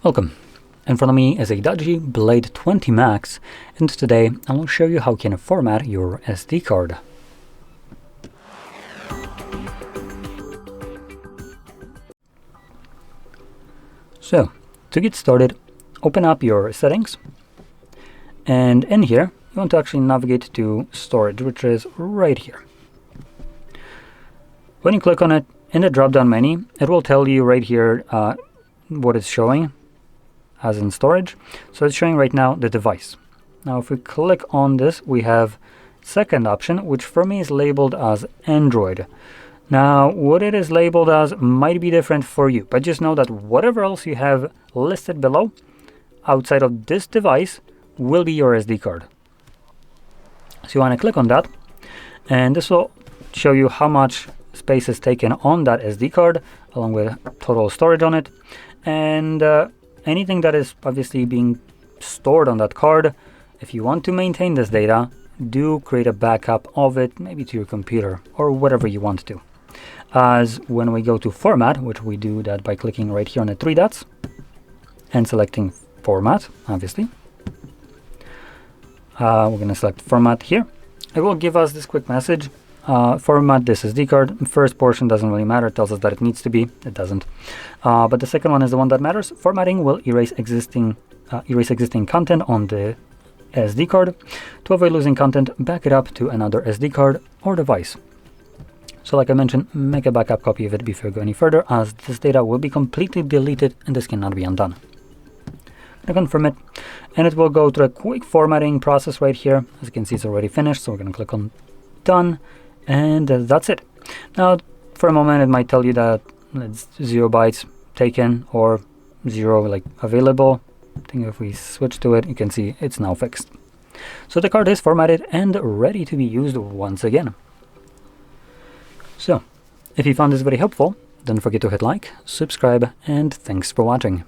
Welcome. In front of me is a DOOGEE Blade 20 Max, and today I will show you how you can format your SD card. So, to get started, open up your settings, and in here you want to actually navigate to storage, which is right here. When you click on it, in the drop-down menu, it will tell you right here what it's showing as in storage. So it's showing right now the device. Now if we click on this, we have second option, which for me is labeled as Android. Now what it is labeled as might be different for you, but just know that whatever else you have listed below outside of this device will be your SD card. So you want to click on that, and this will show you how much space is taken on that SD card along with total storage on it, and anything that is obviously being stored on that card. If you want to maintain this data, do create a backup of it, maybe to your computer or whatever you want to. As when we go to format, which we do that by clicking right here on the three dots and selecting format, obviously. We're going to select format here. It will give us this quick message. Format this SD card. First portion doesn't really matter, it tells us that it needs to be, it doesn't. But the second one is the one that matters. Formatting will erase existing content on the SD card. To avoid losing content, back it up to another SD card or device. So like I mentioned, make a backup copy of it before you go any further, as this data will be completely deleted and this cannot be undone. I'm going to confirm it, and it will go through a quick formatting process right here. As you can see, it's already finished, so we're going to click on done. And that's it. Now, for a moment, it might tell you that it's 0 bytes taken or 0 like available. I think if we switch to it, you can see it's now fixed. So the card is formatted and ready to be used once again. So, if you found this very helpful, don't forget to hit like, subscribe, and thanks for watching.